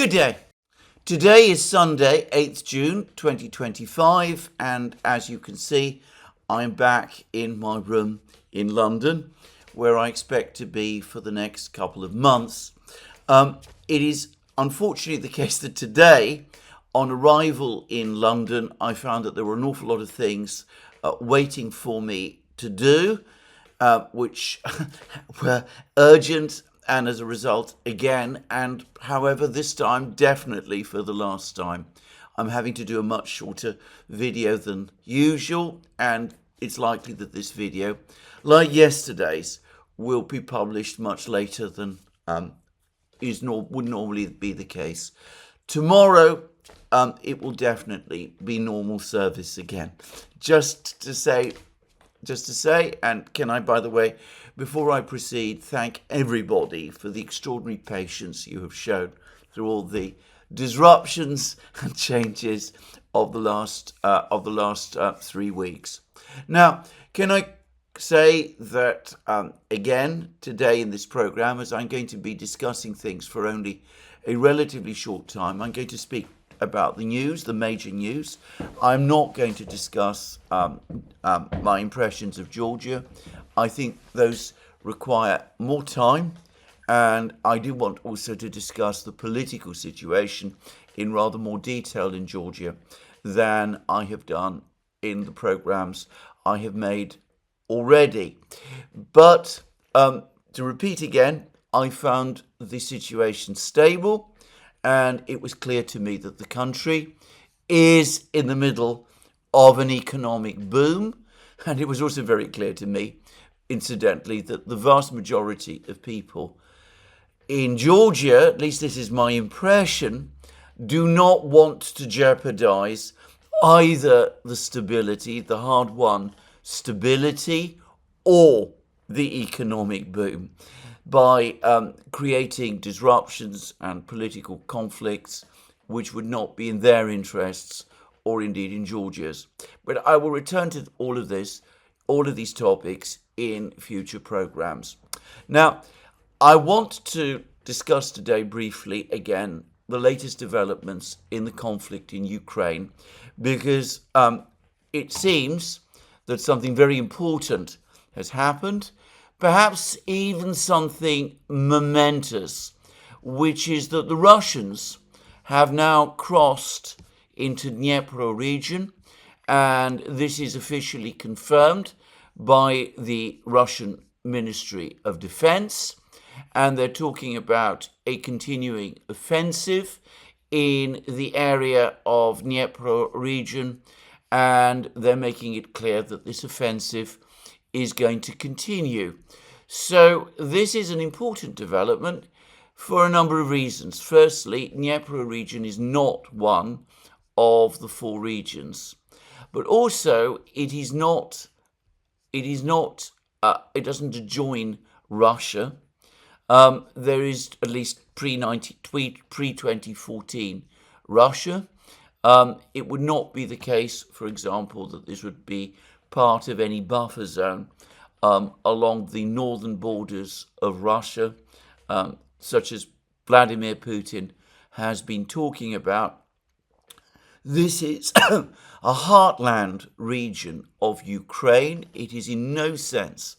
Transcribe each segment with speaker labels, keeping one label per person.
Speaker 1: Good day. Today is Sunday, 8th June 2025, and as you can see, I'm back in my room in London, where I expect to be for the next couple of months. It is unfortunately the case that today, on arrival in London, I found that there were an awful lot of things waiting for me to do, which were urgent, and as a result, again, and however, this time, definitely for the last time, I'm having to do a much shorter video than usual, and it's likely that this video, like yesterday's, will be published much later than would normally be the case. Tomorrow, it will definitely be normal service again. Just to say, and can I, by the way, before I proceed, thank everybody for the extraordinary patience you have shown through all the disruptions and changes of the last 3 weeks. Now, can I say that again today in this program, as I'm going to be discussing things for only a relatively short time, I'm going to speak about the news, the major news. I'm not going to discuss my impressions of Georgia. I think those require more time, and I do want also to discuss the political situation in rather more detail in Georgia than I have done in the programs I have made already. But to repeat again, I found the situation stable, and it was clear to me that the country is in the middle of an economic boom. And it was also very clear to me, incidentally, that the vast majority of people in Georgia, at least this is my impression, do not want to jeopardize either the stability, the hard-won stability, or the economic boom by creating disruptions and political conflicts which would not be in their interests or indeed in Georgia's. But I will return to all of these topics in future programs. Now, I want to discuss today briefly again the latest developments in the conflict in Ukraine, because it seems that something very important has happened, perhaps even something momentous, which is that the Russians have now crossed into Dnepro region, and this is officially confirmed by the Russian Ministry of Defense, and they're talking about a continuing offensive in the area of Dnepro region, and they're making it clear that this offensive is going to continue. So this is an important development for a number of reasons. Firstly, Dnepro region is not one of the 4 regions, but also it doesn't adjoin Russia. There is at least pre-2014 Russia. It would not be the case, for example, that this would be part of any buffer zone along the northern borders of Russia, such as Vladimir Putin has been talking about. This is a heartland region of Ukraine. It is in no sense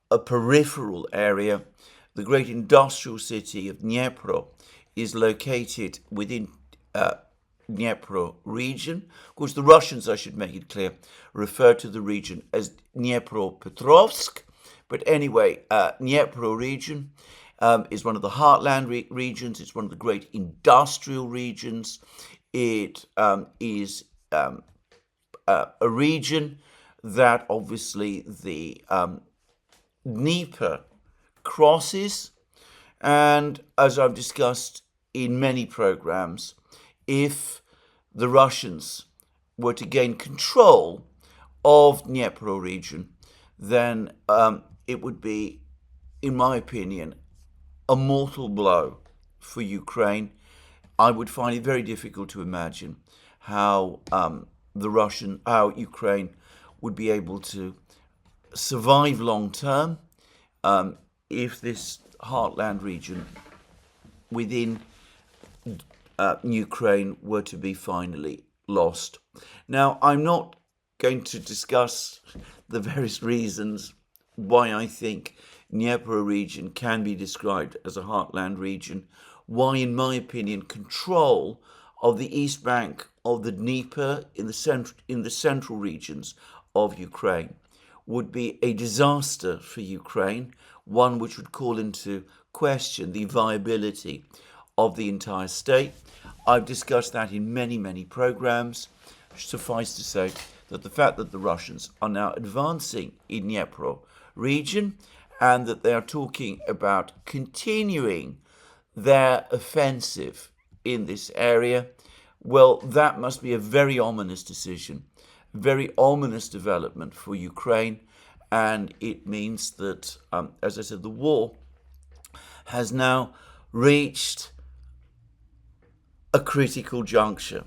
Speaker 1: a peripheral area. The great industrial city of Dnepro is located within Dnepro region. Of course, the Russians, I should make it clear, refer to the region as Dnepropetrovsk. But anyway, Dnepro region is one of the heartland regions. It's one of the great industrial regions. It is a region that obviously the Dneiper crosses, and as I've discussed in many programs, if the Russians were to gain control of Dnepro region, then it would be, in my opinion, a mortal blow for Ukraine. I would find it very difficult to imagine how Ukraine would be able to survive long term if this heartland region within Ukraine were to be finally lost. Now, I'm not going to discuss the various reasons why I think Dnepro region can be described as a heartland region, why, in my opinion, control of the east bank of the Dneiper in the central regions of Ukraine would be a disaster for Ukraine, one which would call into question the viability of the entire state. I've discussed that in many, many programs. Suffice to say that the fact that the Russians are now advancing in Dnepro region and that they are talking about continuing their offensive in this area, well, that must be a very ominous decision, very ominous development for Ukraine. And it means that, as I said, the war has now reached a critical juncture.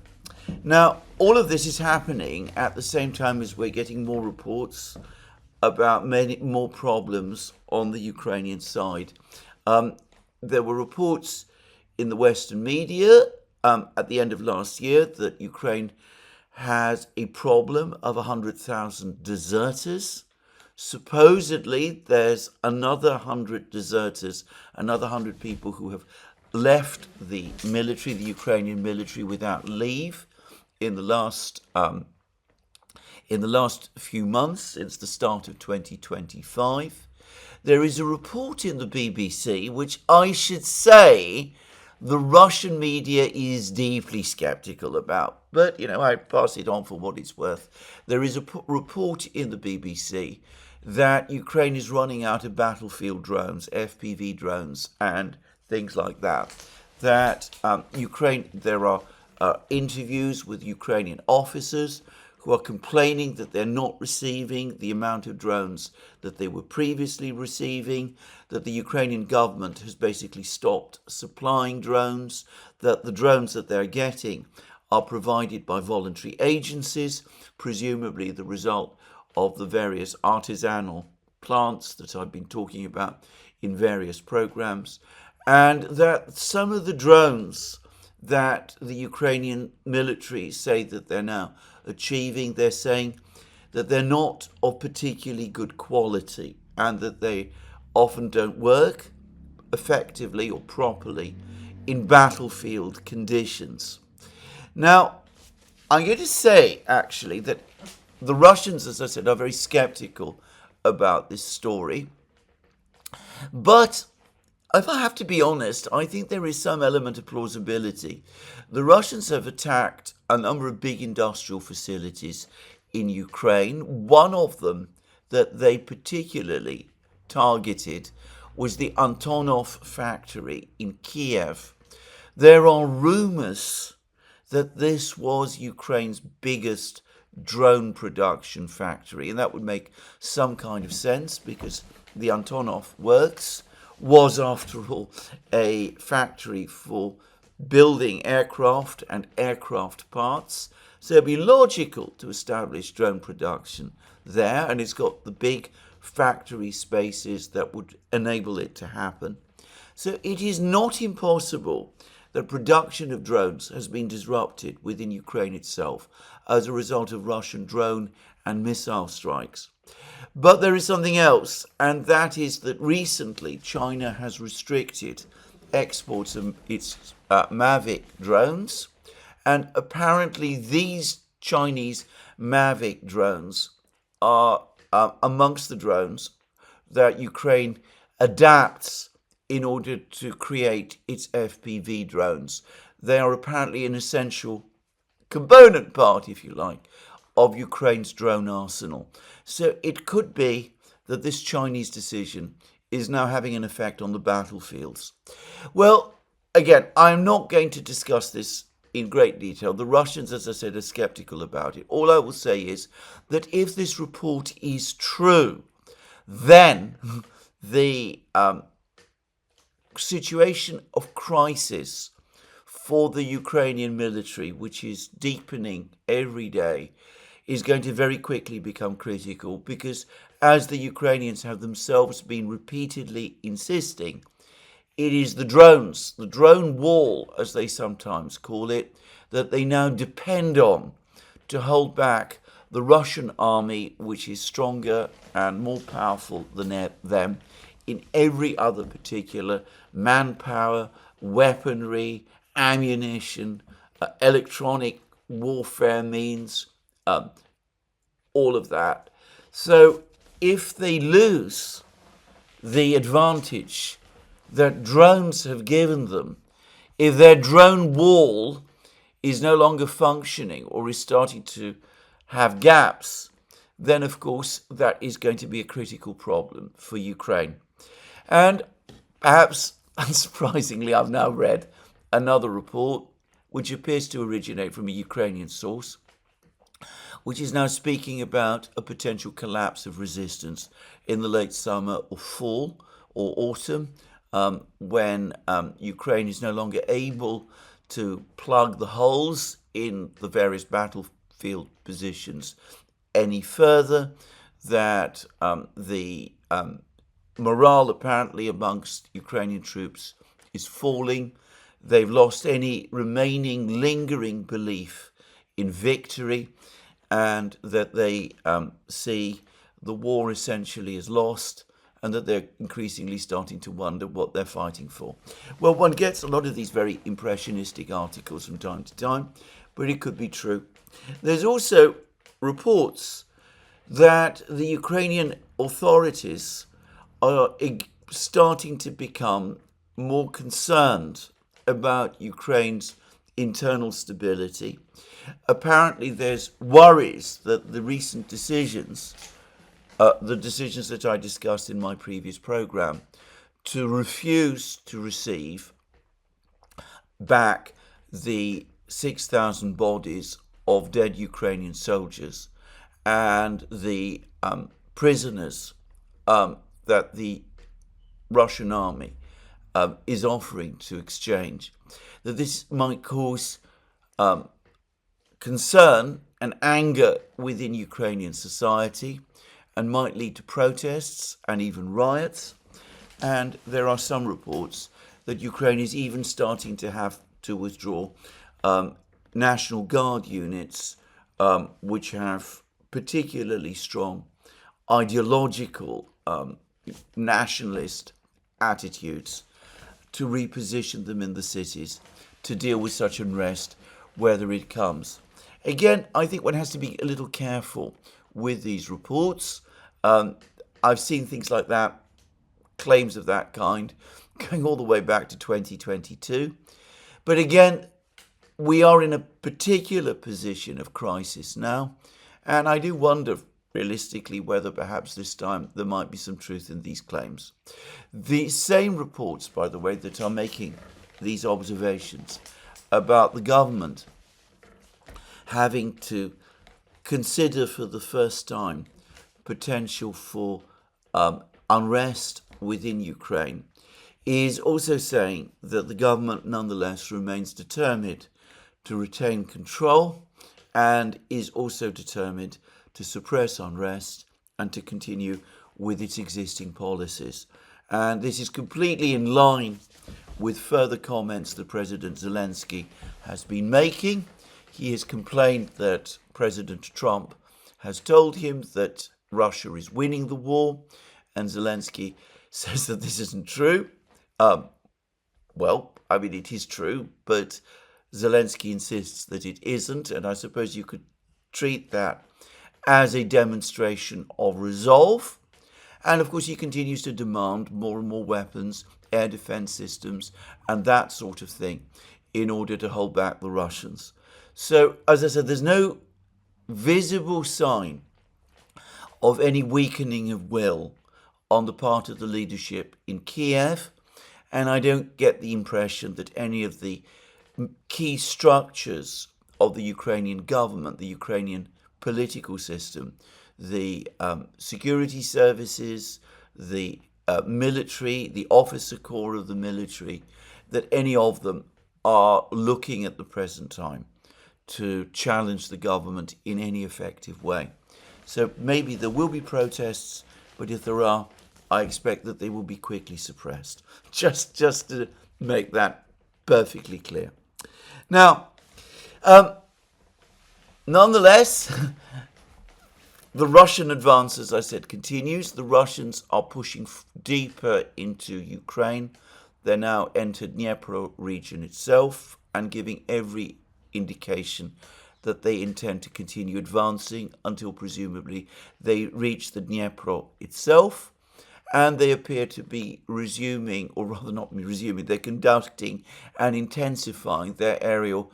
Speaker 1: Now, all of this is happening at the same time as we're getting more reports about many more problems on the Ukrainian side. There were reports in the Western media at the end of last year that Ukraine has a problem of 100,000 deserters. Supposedly, there's another 100 deserters, another 100 people who have left the military, the Ukrainian military, without leave in the last few months, since the start of 2025. There is a report in the BBC, which I should say the Russian media is deeply skeptical about. But, I pass it on for what it's worth. There is a report in the BBC that Ukraine is running out of battlefield drones, FPV drones, and things like that. That there are interviews with Ukrainian officers who are complaining that they're not receiving the amount of drones that they were previously receiving, that the Ukrainian government has basically stopped supplying drones, that the drones that they're getting are provided by voluntary agencies, presumably the result of the various artisanal plants that I've been talking about in various programs, and that some of the drones that the Ukrainian military say that they're now achieving, they're saying that they're not of particularly good quality and that they often don't work effectively or properly in battlefield conditions. Now, I'm going to say, actually, that the Russians, as I said, are very skeptical about this story. But if I have to be honest, I think there is some element of plausibility. The Russians have attacked a number of big industrial facilities in Ukraine. One of them that they particularly targeted was the Antonov factory in Kiev. There are rumors that this was Ukraine's biggest drone production factory, and that would make some kind of sense because the Antonov Works was, after all, a factory for building aircraft and aircraft parts. So it'd be logical to establish drone production there, and it's got the big factory spaces that would enable it to happen. So it is not impossible that production of drones has been disrupted within Ukraine itself as a result of Russian drone and missile strikes. But there is something else, and that is that recently China has restricted exports of its Mavic drones, and apparently these Chinese Mavic drones are amongst the drones that Ukraine adapts in order to create its FPV drones. They are apparently an essential component part, if you like, of Ukraine's drone arsenal. So it could be that this Chinese decision is now having an effect on the battlefields. Well, again, I'm not going to discuss this in great detail. The Russians, as I said, are skeptical about it. All I will say is that if this report is true, then the situation of crisis for the Ukrainian military, which is deepening every day, is going to very quickly become critical because, as the Ukrainians have themselves been repeatedly insisting, it is the drones, the drone wall, as they sometimes call it, that they now depend on to hold back the Russian army, which is stronger and more powerful than them in every other particular: manpower, weaponry, ammunition, electronic warfare means, all of that. So if they lose the advantage that drones have given them, if their drone wall is no longer functioning or is starting to have gaps, then of course that is going to be a critical problem for Ukraine. And perhaps unsurprisingly, I've now read another report which appears to originate from a Ukrainian source, which is now speaking about a potential collapse of resistance in the late summer or fall or autumn, when Ukraine is no longer able to plug the holes in the various battlefield positions any further, that the morale apparently amongst Ukrainian troops is falling. They've lost any remaining lingering belief in victory, and that they see the war essentially as lost, and that they're increasingly starting to wonder what they're fighting for. Well, one gets a lot of these very impressionistic articles from time to time, but it could be true. There's also reports that the Ukrainian authorities are starting to become more concerned about Ukraine's internal stability. Apparently there's worries that the recent decisions, the decisions that I discussed in my previous program, to refuse to receive back the 6,000 bodies of dead Ukrainian soldiers and the prisoners that the Russian army is offering to exchange, that this might cause concern and anger within Ukrainian society and might lead to protests and even riots. And there are some reports that Ukraine is even starting to have to withdraw National Guard units which have particularly strong ideological nationalist attitudes, to reposition them in the cities to deal with such unrest, whether it comes. Again, I think one has to be a little careful with these reports. I've seen things like that, claims of that kind, going all the way back to 2022. But again, we are in a particular position of crisis now, and I do wonder realistically whether perhaps this time there might be some truth in these claims. The same reports, by the way, that are making these observations about the government having to consider for the first time potential for unrest within Ukraine, is also saying that the government nonetheless remains determined to retain control and is also determined to suppress unrest and to continue with its existing policies. And this is completely in line with further comments that President Zelensky has been making. He has complained that President Trump has told him that Russia is winning the war, and Zelensky says that this isn't true. Well, I mean, it is true, but Zelensky insists that it isn't, and I suppose you could treat that as a demonstration of resolve. And of course, he continues to demand more and more weapons, air defense systems, and that sort of thing in order to hold back the Russians. So, as I said, there's no visible sign of any weakening of will on the part of the leadership in Kiev, and I don't get the impression that any of the key structures of the Ukrainian government, the Ukrainian political system, the security services, the military, the officer corps of the military, that any of them are looking at the present time to challenge the government in any effective way. So maybe there will be protests, but if there are, I expect that they will be quickly suppressed. Just to make that perfectly clear. Now, nonetheless, the Russian advance, as I said, continues. The Russians are pushing deeper into Ukraine. They now entered Dnepro region itself and giving every indication that they intend to continue advancing until presumably they reach the Dnepro itself. And they appear to be resuming, or rather not resuming, they're conducting and intensifying their aerial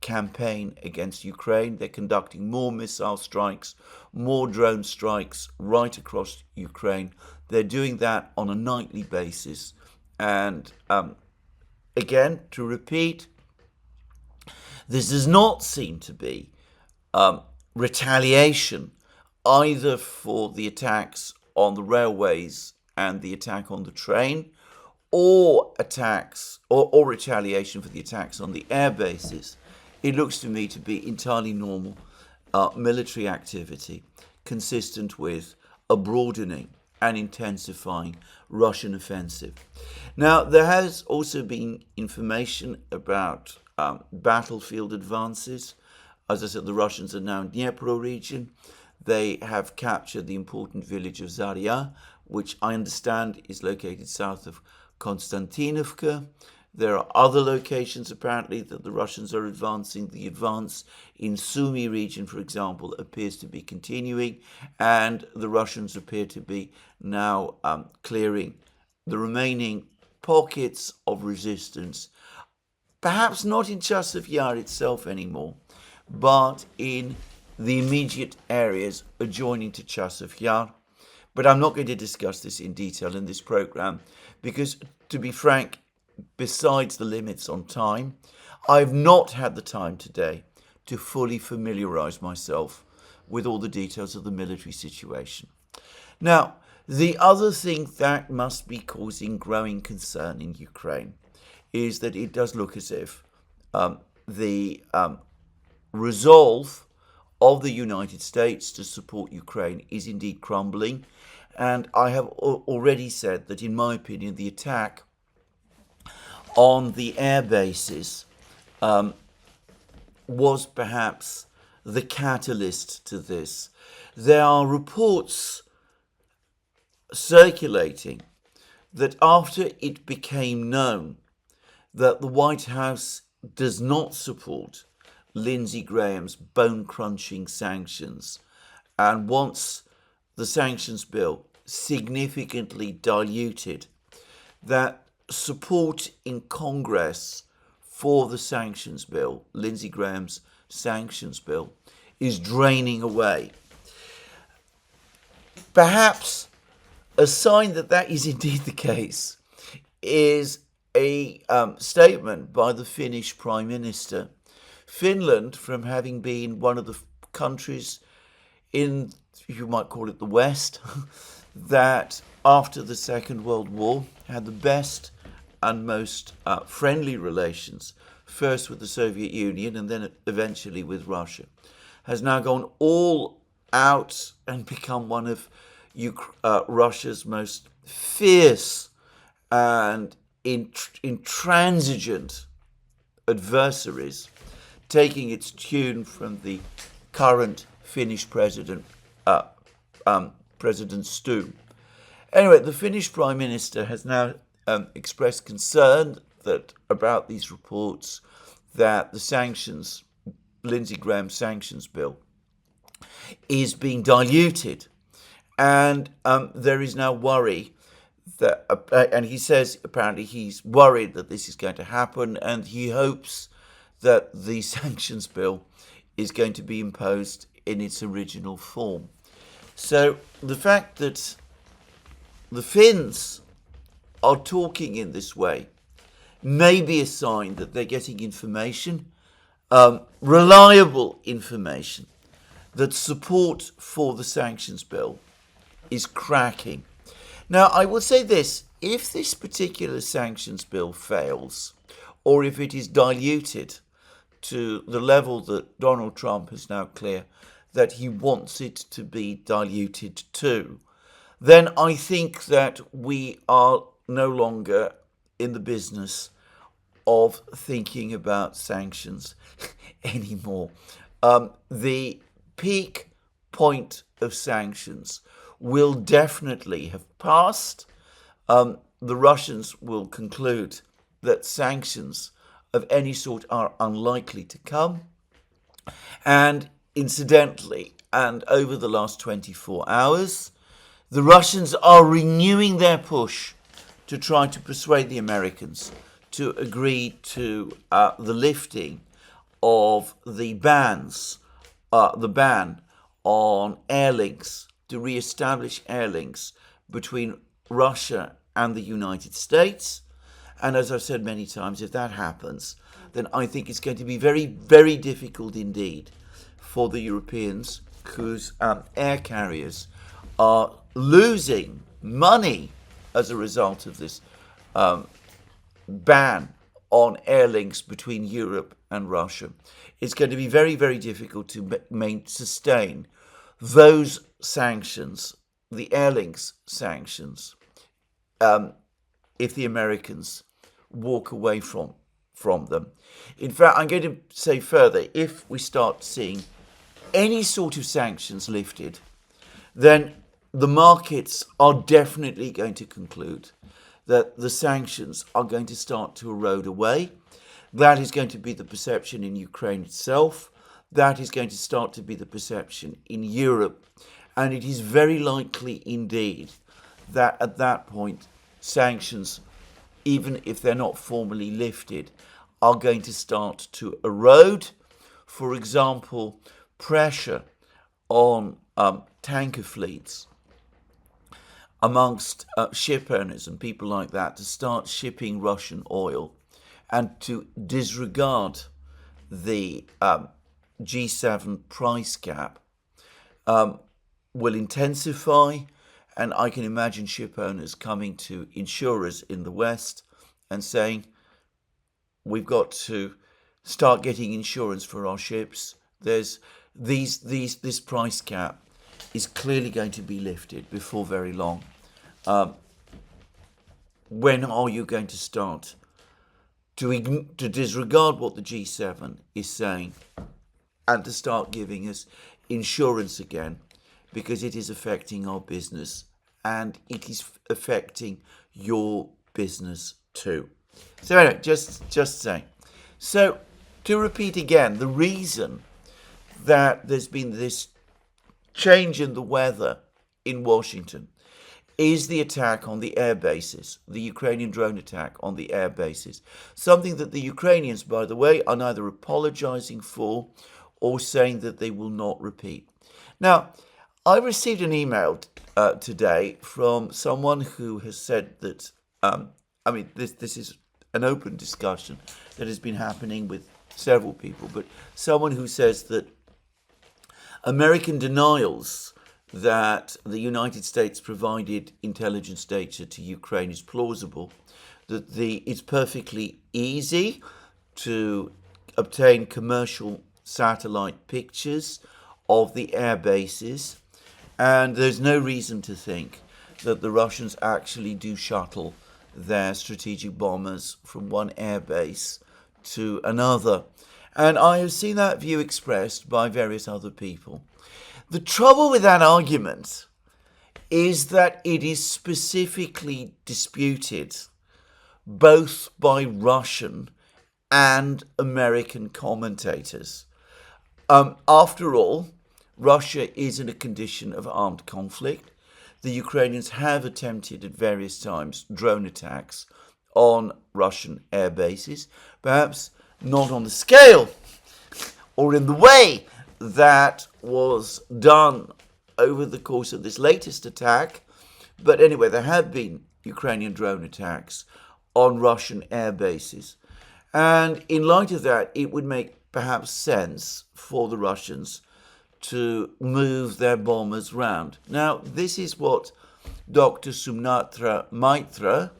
Speaker 1: campaign against Ukraine. They're conducting more missile strikes, more drone strikes right across Ukraine. They're doing that on a nightly basis. And again, to repeat, this does not seem to be retaliation either for the attacks on the railways and the attack on the train, or attacks or retaliation for the attacks on the air bases. It looks to me to be entirely normal military activity consistent with a broadening and intensifying Russian offensive. Now, there has also been information about battlefield advances. As I said, the Russians are now in Dnepro region. They have captured the important village of Zarya, which I understand is located south of Konstantinovka. There are other locations, apparently, that the Russians are advancing. The advance in Sumy region, for example, appears to be continuing, and the Russians appear to be now clearing the remaining pockets of resistance, perhaps not in Chasiv Yar itself anymore, but in the immediate areas adjoining to Chasiv Yar. But I'm not going to discuss this in detail in this program because, to be frank, besides the limits on time, I've not had the time today to fully familiarize myself with all the details of the military situation. Now, the other thing that must be causing growing concern in Ukraine is that it does look as if the resolve of the United States to support Ukraine is indeed crumbling. And I have already said that, in my opinion, the attack on the air bases was perhaps the catalyst to this. There are reports circulating that after it became known that the White House does not support Lindsey Graham's bone-crunching sanctions and wants the sanctions bill significantly diluted, that support in Congress for the sanctions bill, Lindsey Graham's sanctions bill, is draining away. Perhaps a sign that that is indeed the case is a statement by the Finnish Prime Minister. Finland, from having been one of the countries in, you might call it the West, that after the Second World War had the best and most friendly relations, first with the Soviet Union and then eventually with Russia, has now gone all out and become one of Russia's most fierce and intransigent adversaries, taking its tune from the current Finnish president, President Stubb. Anyway, the Finnish Prime Minister has now expressed concern about these reports that the sanctions, Lindsey Graham's sanctions bill, is being diluted. And there is now worry that, and he says apparently he's worried that this is going to happen, and he hopes that the sanctions bill is going to be imposed in its original form. So the fact that the Finns are talking in this way may be a sign that they're getting information, reliable information, that support for the sanctions bill is cracking. Now, I will say this: if this particular sanctions bill fails, or if it is diluted to the level that Donald Trump is now clear that he wants it to be diluted to, then I think that we are no longer in the business of thinking about sanctions anymore. The peak point of sanctions will definitely have passed. The Russians will conclude that sanctions of any sort are unlikely to come. And incidentally, and over the last 24 hours, the Russians are renewing their push to try to persuade the Americans to agree to the lifting of the ban on air links, to re-establish air links between Russia and the United States. And as I've said many times, if that happens, then I think it's going to be very, very difficult indeed for the Europeans whose air carriers are losing money as a result of this ban on air links between Europe and Russia. It's going to be very, very difficult to sustain those sanctions, the air links sanctions, if the Americans walk away from them. In fact, I'm going to say further, if we start seeing any sort of sanctions lifted, then the markets are definitely going to conclude that the sanctions are going to start to erode away. That is going to be the perception in Ukraine itself. That is going to start to be the perception in Europe. And it is very likely indeed that at that point, sanctions, even if they're not formally lifted, are going to start to erode. For example, pressure on tanker fleets amongst ship owners and people like that to start shipping Russian oil and to disregard the G7 price cap will intensify. And I can imagine ship owners coming to insurers in the West and saying, we've got to start getting insurance for our ships. There's this price cap is clearly going to be lifted before very long. When are you going to start to disregard what the G7 is saying and to start giving us insurance again? Because it is affecting our business and it is affecting your business too. So anyway, just saying. So to repeat again, the reason that there's been this change in the weather in Washington is the attack on the air bases, the Ukrainian drone attack on the air bases. Something that the Ukrainians, by the way, are neither apologizing for or saying that they will not repeat. Now, I received an email today from someone who has said that, this is an open discussion that has been happening with several people, but someone who says that American denials that the United States provided intelligence data to Ukraine is plausible, that it's perfectly easy to obtain commercial satellite pictures of the air bases, and there's no reason to think that the Russians actually do shuttle their strategic bombers from one air base to another. And I have seen that view expressed by various other people. The trouble with that argument is that it is specifically disputed both by Russian and American commentators. After all, Russia is in a condition of armed conflict. The Ukrainians have attempted at various times drone attacks on Russian air bases, perhaps not on the scale or in the way that was done over the course of this latest attack. But anyway, there have been Ukrainian drone attacks on Russian air bases. And in light of that, it would make perhaps sense for the Russians to move their bombers round. Now, this is what Dr. Sumatra Maitra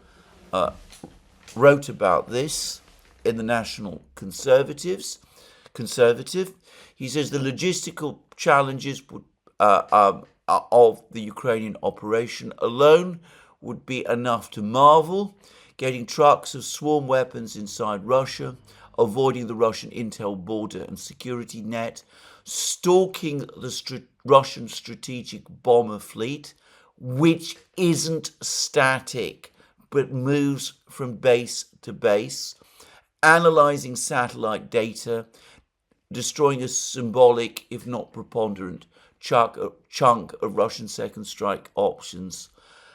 Speaker 1: wrote about this in the National Conservative. He says the logistical challenges would of the Ukrainian operation alone would be enough to marvel. Getting trucks of swarm weapons inside Russia, avoiding the Russian intel border and security net, stalking the Russian strategic bomber fleet, which isn't static but moves from base to base, analyzing satellite data, destroying a symbolic, if not preponderant, chunk of Russian second strike options,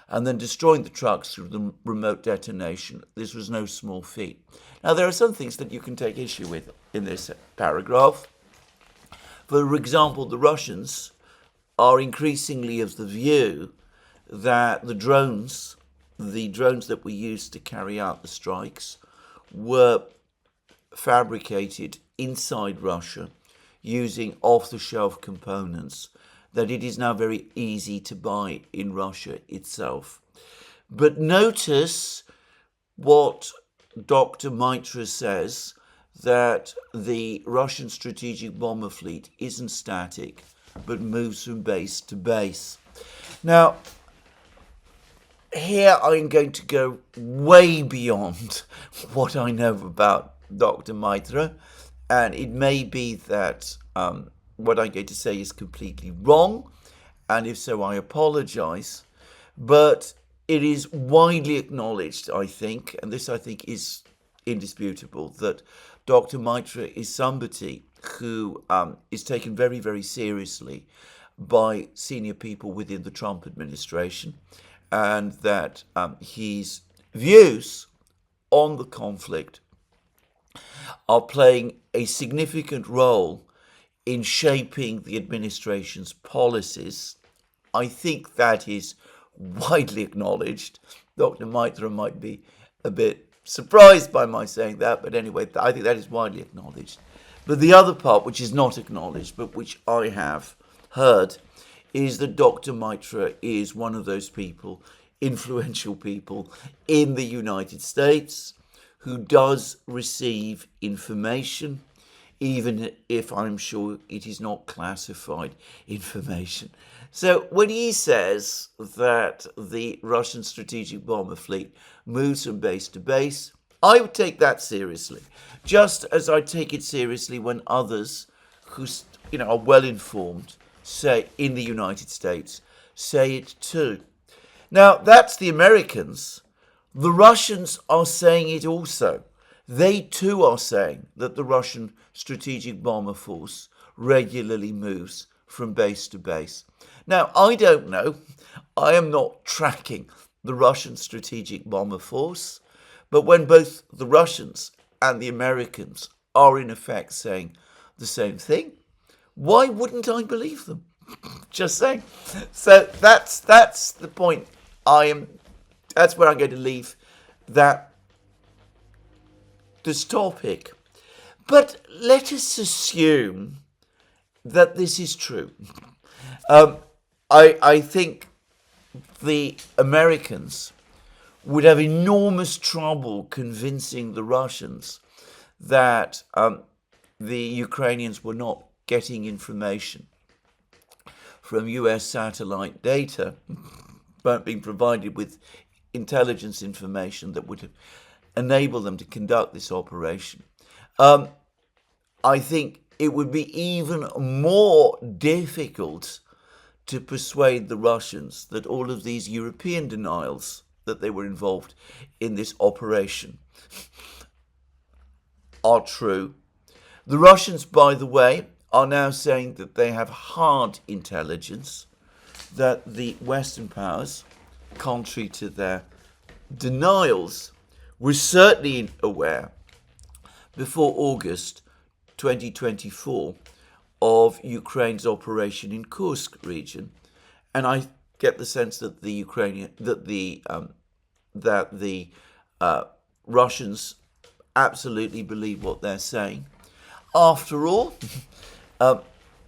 Speaker 1: and then destroying the trucks through the remote detonation. This was no small feat. Now, there are some things that you can take issue with in this paragraph. For example, the Russians are increasingly of the view that the drones that were used to carry out the strikes, were fabricated inside Russia using off-the-shelf components that it is now very easy to buy in Russia itself. But notice what Dr. Maitra says, that the Russian strategic bomber fleet isn't static, but moves from base to base. Now, here I'm going to go way beyond what I know about Dr. Maitra, and it may be that what I'm going to say is completely wrong, and if so, I apologize. But it is widely acknowledged, I think, and this I think is indisputable, that Dr. Maitra is somebody who is taken very, very seriously by senior people within the Trump administration, and that his views on the conflict are playing a significant role in shaping the administration's policies. I think that is widely acknowledged. Dr. Maitra might be a bit surprised by my saying that, but anyway, I think that is widely acknowledged. But the other part, which is not acknowledged, but which I have heard, is that Dr. Maitra is one of those people, influential people in the United States, who does receive information, even if I'm sure it is not classified information. So when he says that the Russian strategic bomber fleet moves from base to base, I would take that seriously, just as I take it seriously when others who are well informed, say in the United States, say it too. Now, that's the Americans. The Russians are saying it also. They too are saying that the Russian strategic bomber force regularly moves from base to base. Now, I don't know. I am not tracking the Russian strategic bomber force. But when both the Russians and the Americans are in effect saying the same thing, why wouldn't I believe them? Just saying. So that's the point. That's where I'm going to leave this topic. But let us assume that this is true. I think the Americans would have enormous trouble convincing the Russians that the Ukrainians were not getting information from US satellite data, but being provided with intelligence information that would enable them to conduct this operation. I think it would be even more difficult to persuade the Russians that all of these European denials that they were involved in this operation are true. The Russians, by the way, are now saying that they have hard intelligence, that the Western powers, contrary to their denials, were certainly aware before August 2024 of Ukraine's operation in Kursk region, and I get the sense that the Russians absolutely believe what they're saying. After all,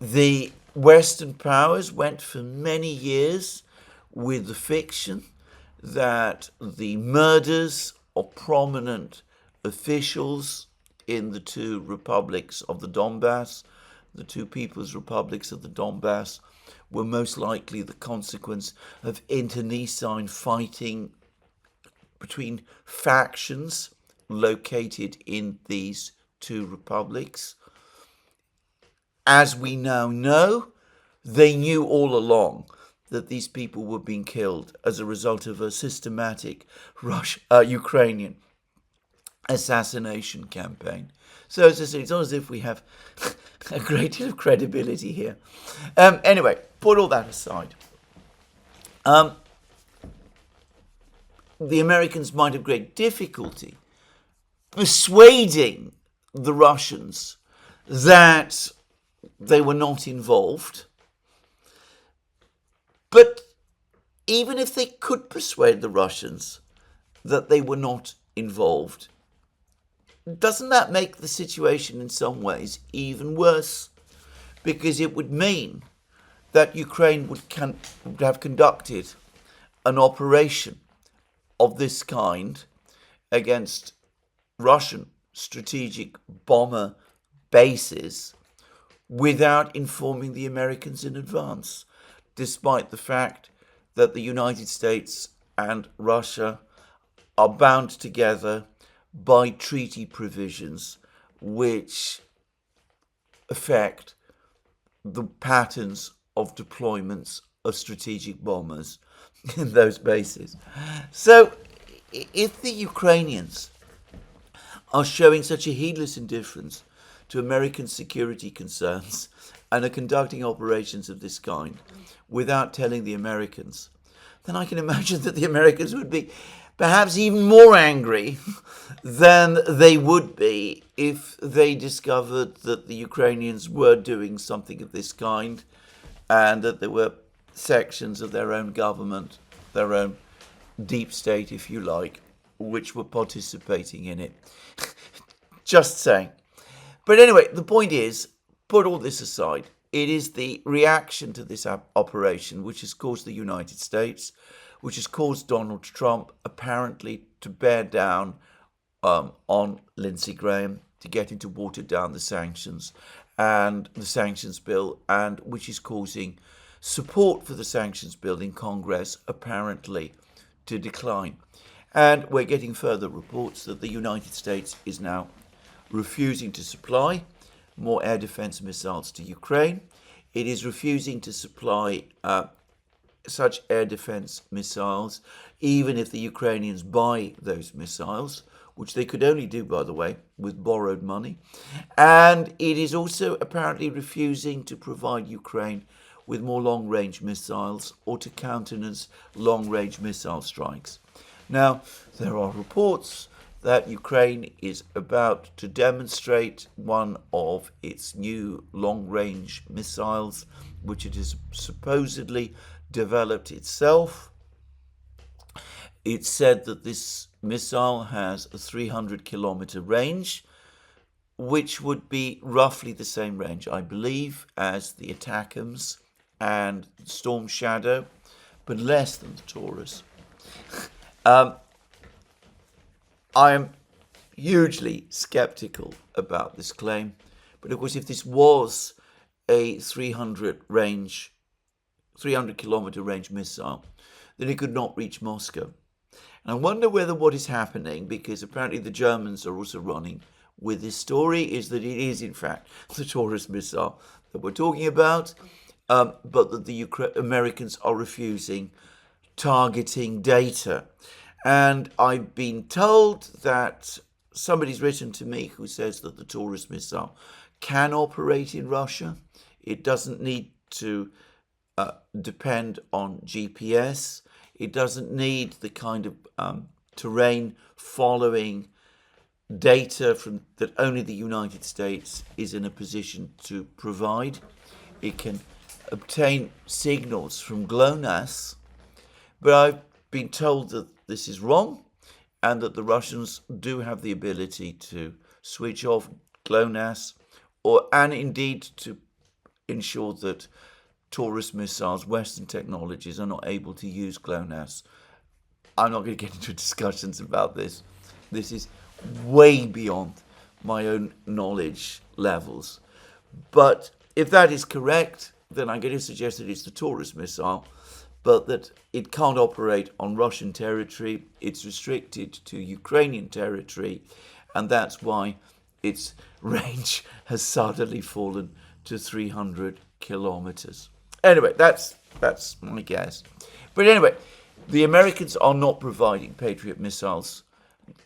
Speaker 1: the Western powers went for many years with the fiction that the murders of prominent officials in the two republics of the Donbass, the two people's republics of the Donbass, were most likely the consequence of internecine fighting between factions located in these two republics. As we now know, they knew all along that these people were being killed as a result of a systematic Ukrainian assassination campaign. So it's not as if we have a great deal of credibility here. Anyway, put all that aside. The Americans might have great difficulty persuading the Russians that they were not involved. But even if they could persuade the Russians that they were not involved, doesn't that make the situation in some ways even worse? Because it would mean that Ukraine would have conducted an operation of this kind against Russian strategic bomber bases without informing the Americans in advance, despite the fact that the United States and Russia are bound together by treaty provisions which affect the patterns of deployments of strategic bombers in those bases. So if the Ukrainians are showing such a heedless indifference to American security concerns and are conducting operations of this kind without telling the Americans, then I can imagine that the Americans would be perhaps even more angry than they would be if they discovered that the Ukrainians were doing something of this kind and that there were sections of their own government, their own deep state, if you like, which were participating in it. Just saying. But anyway, the point is, put all this aside. It is the reaction to this operation which has caused the United States, which has caused Donald Trump apparently to bear down on Lindsey Graham to get him to water down the sanctions and the sanctions bill, and which is causing support for the sanctions bill in Congress apparently to decline. And we're getting further reports that the United States is now refusing to supply more air defense missiles to Ukraine. It is refusing to supply such air defense missiles, even if the Ukrainians buy those missiles, which they could only do, by the way, with borrowed money. And it is also apparently refusing to provide Ukraine with more long-range missiles or to countenance long-range missile strikes. Now, there are reports that Ukraine is about to demonstrate one of its new long-range missiles, which it has supposedly developed itself. It's said that this missile has a 300-kilometer range, which would be roughly the same range, I believe, as the ATACMS and Storm Shadow, but less than the Taurus. I am hugely skeptical about this claim, but of course if this was a 300-kilometer range missile, then it could not reach Moscow. And I wonder whether what is happening, because apparently the Germans are also running with this story, is that it is in fact the Taurus missile that we're talking about, but that the Americans are refusing targeting data. And I've been told that somebody's written to me who says that the Taurus missile can operate in Russia. It doesn't need to depend on GPS. It doesn't need the kind of terrain following data that only the United States is in a position to provide. It can obtain signals from GLONASS, but I've been told that this is wrong and that the Russians do have the ability to switch off GLONASS and indeed to ensure that Taurus missiles, Western technologies, are not able to use GLONASS. I'm not going to get into discussions about this. This is way beyond my own knowledge levels. But if that is correct, then I'm going to suggest that it's the Taurus missile, but that it can't operate on Russian territory. It's restricted to Ukrainian territory, and that's why its range has suddenly fallen to 300 kilometers. Anyway, that's my guess. But anyway, the Americans are not providing Patriot missiles.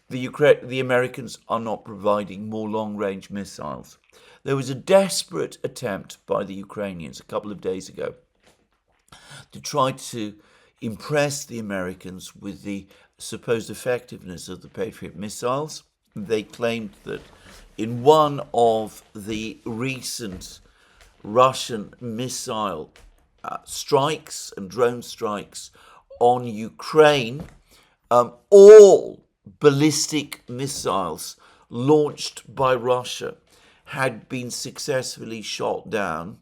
Speaker 1: The Americans are not providing more long-range missiles. There was a desperate attempt by the Ukrainians a couple of days ago to try to impress the Americans with the supposed effectiveness of the Patriot missiles. They claimed that in one of the recent Russian missile strikes and drone strikes on Ukraine, all ballistic missiles launched by Russia had been successfully shot down.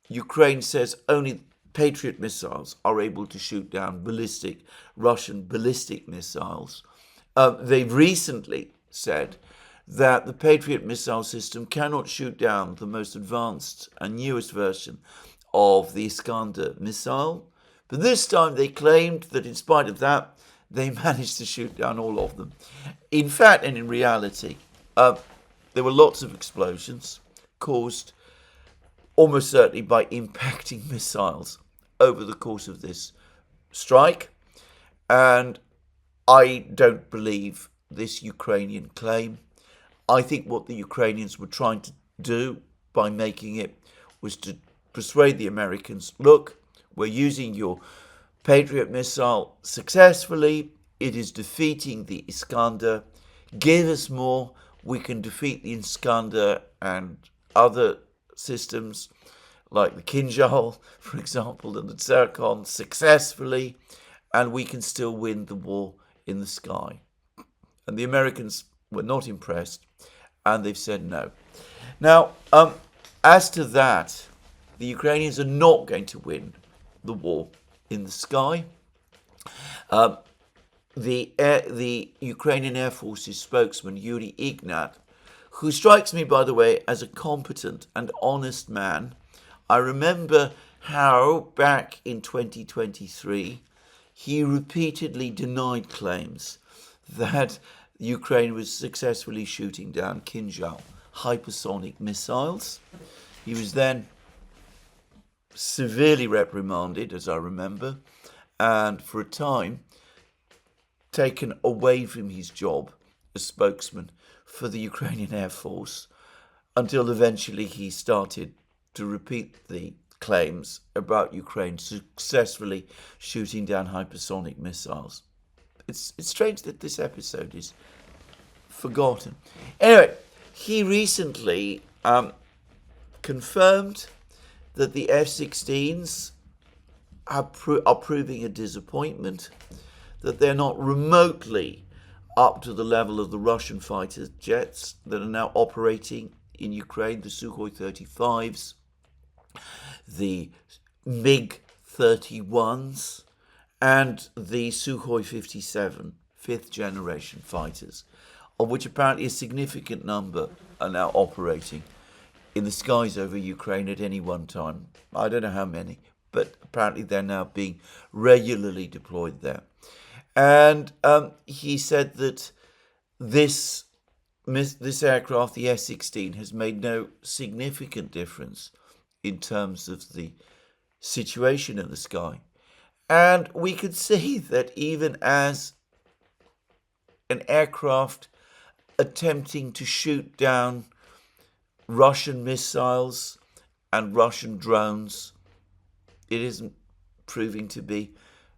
Speaker 1: Ukraine says only Patriot missiles are able to shoot down Russian ballistic missiles. They've recently said that the Patriot missile system cannot shoot down the most advanced and newest version of the Iskander missile. But this time they claimed that in spite of that, they managed to shoot down all of them. In fact, and in reality, there were lots of explosions caused almost certainly by impacting missiles over the course of this strike. And I don't believe this Ukrainian claim. I think what the Ukrainians were trying to do by making it was to persuade the Americans, look, we're using your Patriot missile successfully. It is defeating the Iskander. Give us more. We can defeat the Iskander and other systems like the Kinjal, for example, and the Zircon successfully, and we can still win the war in the sky. And the Americans were not impressed, and they've said no. Now, as to that, the Ukrainians are not going to win the war in the sky. The Ukrainian Air Force's spokesman, Yuri Ignat, who strikes me, by the way, as a competent and honest man. I remember how back in 2023, he repeatedly denied claims that Ukraine was successfully shooting down Kinjal hypersonic missiles. He was then severely reprimanded, as I remember, and for a time taken away from his job as spokesman for the Ukrainian Air Force, until eventually he started to repeat the claims about Ukraine successfully shooting down hypersonic missiles. It's strange that this episode is forgotten. Anyway, he recently confirmed that the F-16s are proving a disappointment, that they're not remotely up to the level of the Russian fighter jets that are now operating in Ukraine, the Sukhoi 35s, the MiG-31s, and the Sukhoi 57, fifth generation fighters, of which apparently a significant number are now operating in the skies over Ukraine at any one time. I don't know how many, but apparently they're now being regularly deployed there. And he said that this aircraft, the S-16, has made no significant difference in terms of the situation in the sky. And we could see that even as an aircraft attempting to shoot down Russian missiles and Russian drones, it isn't proving to be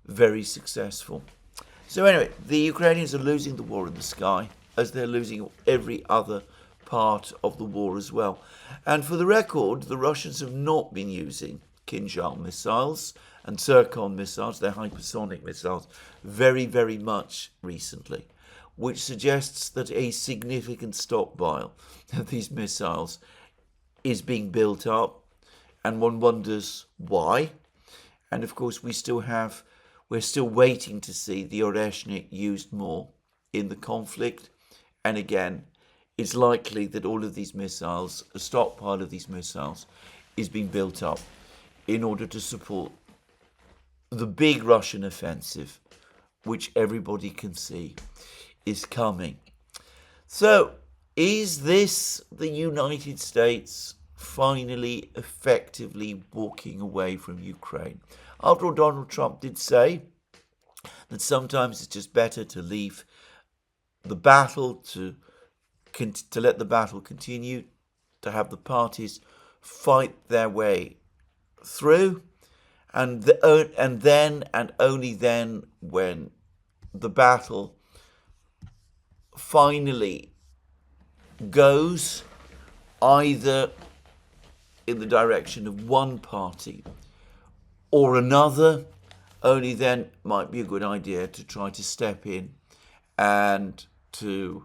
Speaker 1: very successful. So anyway, the Ukrainians are losing the war in the sky, as they're losing every other part of the war as well. And for the record, the Russians have not been using Kinjal missiles and Zircon missiles, they're hypersonic missiles, very, very much recently, which suggests that a significant stockpile of these missiles is being built up, and one wonders why. And of course, we're still waiting to see the Oreshnik used more in the conflict. And again, it's likely that all of these missiles, a stockpile of these missiles, is being built up in order to support the big Russian offensive, which everybody can see is coming. So, is this the United States finally effectively walking away from Ukraine? After all, Donald Trump did say that sometimes it's just better to leave the battle, to let the battle continue, to have the parties fight their way through, and then and only then, when the battle finally goes either in the direction of one party or another, only then might be a good idea to try to step in and to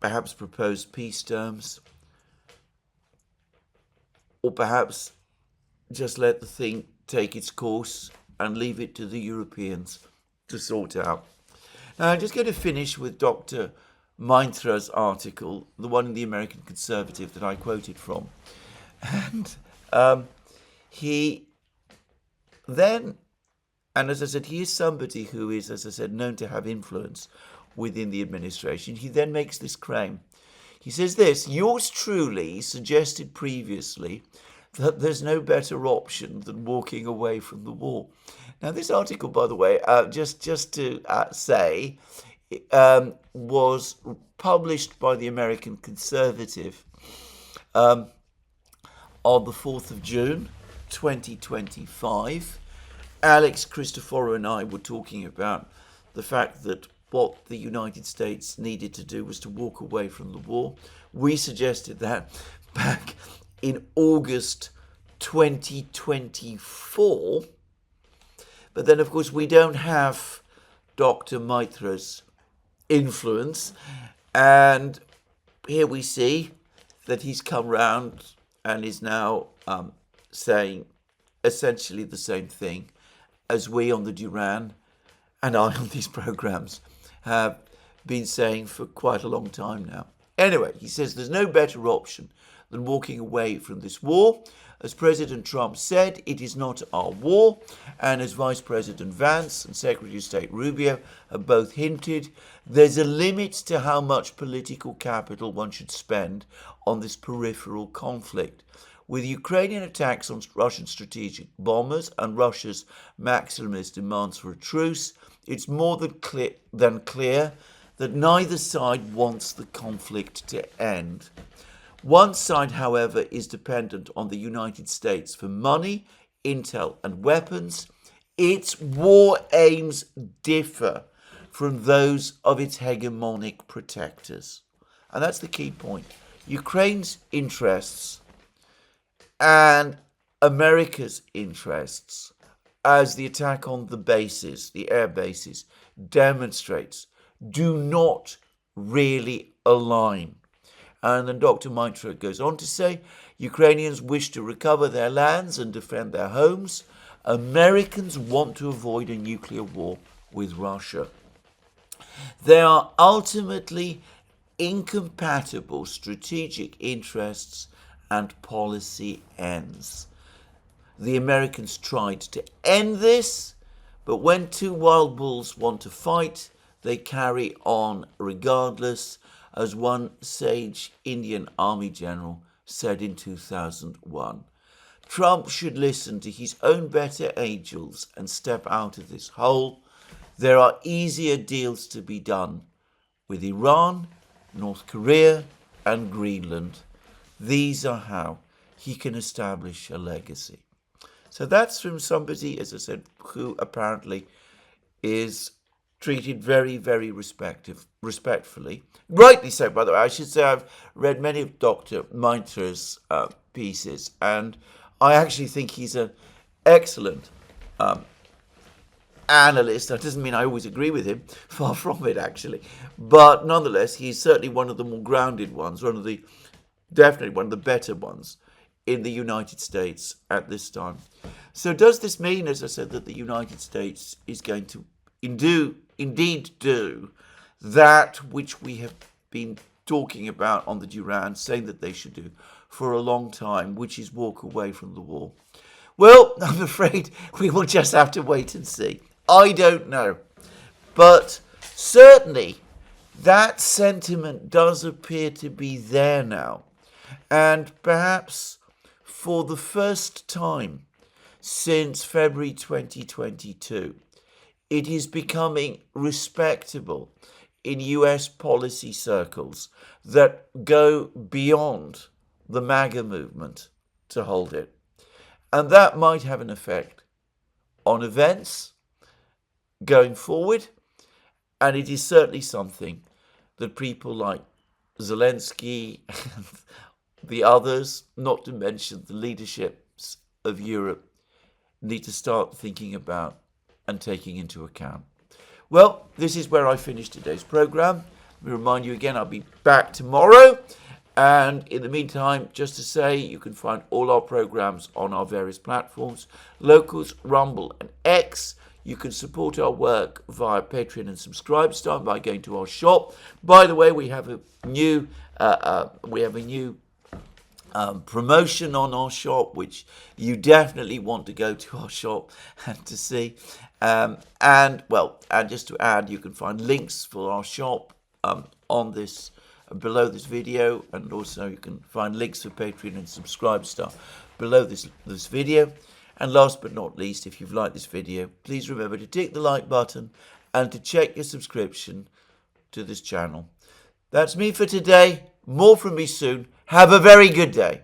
Speaker 1: perhaps propose peace terms, or perhaps just let the thing take its course and leave it to the Europeans to sort out. Now, I'm just going to finish with Dr. Meintra's article, the one in the American Conservative that I quoted from. And he then, and as I said, he is somebody who is, as I said, known to have influence within the administration. He then makes this claim. He says this: yours truly suggested previously that there's no better option than walking away from the war. Now, this article, by the way, just to say, was published by the American Conservative on the 4th of June, 2025. Alex Christoforou and I were talking about the fact that what the United States needed to do was to walk away from the war. We suggested that back in August 2024. But then, of course, we don't have Dr. Meintra's influence. And here we see that he's come round and is now saying essentially the same thing as we on the Duran and I on these programs have been saying for quite a long time now. Anyway, he says there's no better option than walking away from this war. As President Trump said, it is not our war, and as Vice President Vance and Secretary of State Rubio have both hinted, there's a limit to how much political capital one should spend on this peripheral conflict. With Ukrainian attacks on Russian strategic bombers and Russia's maximalist demands for a truce, it's more than clear that neither side wants the conflict to end. One side, however, is dependent on the United States for money, intel, and weapons. Its war aims differ from those of its hegemonic protectors. And that's the key point. Ukraine's interests and America's interests, as the attack on the bases, the air bases, demonstrates, do not really align. And then Dr. Meintra goes on to say, Ukrainians wish to recover their lands and defend their homes. Americans want to avoid a nuclear war with Russia. There are ultimately incompatible strategic interests and policy ends. The Americans tried to end this, but when two wild bulls want to fight, they carry on regardless, as one sage Indian Army general said in 2001. Trump should listen to his own better angels and step out of this hole. There are easier deals to be done with Iran, North Korea, and Greenland. These are how he can establish a legacy. So that's from somebody, as I said, who apparently is treated very, very respectfully. Rightly so, by the way. I should say I've read many of Dr. Meintra's pieces, and I actually think he's an excellent analyst. That doesn't mean I always agree with him, far from it actually, but nonetheless he's certainly one of the more grounded ones, definitely one of the better ones in the United States at this time. So does this mean, as I said, that the United States is going to indeed do that which we have been talking about on the Duran, saying that they should do for a long time, which is walk away from the war. Well, I'm afraid we will just have to wait and see. I don't know. But certainly that sentiment does appear to be there now. And perhaps for the first time since February 2022, it is becoming respectable in US policy circles that go beyond the MAGA movement to hold it. And that might have an effect on events going forward. And it is certainly something that people like Zelensky and the others, not to mention the leaderships of Europe, need to start thinking about and taking into account. Well, this is where I finish today's program. Let me remind you again, I'll be back tomorrow. And in the meantime, just to say, you can find all our programs on our various platforms, Locals, Rumble and X. You can support our work via Patreon and Subscribestar by going to our shop. By the way, we have a new promotion on our shop, which you definitely want to go to our shop and to see. And just to add, you can find links for our shop on this below this video, and also you can find links for Patreon and Subscribestar below this video. And last but not least, if you've liked this video, please remember to tick the like button and to check your subscription to this channel. That's me for today. More from me soon. Have a very good day.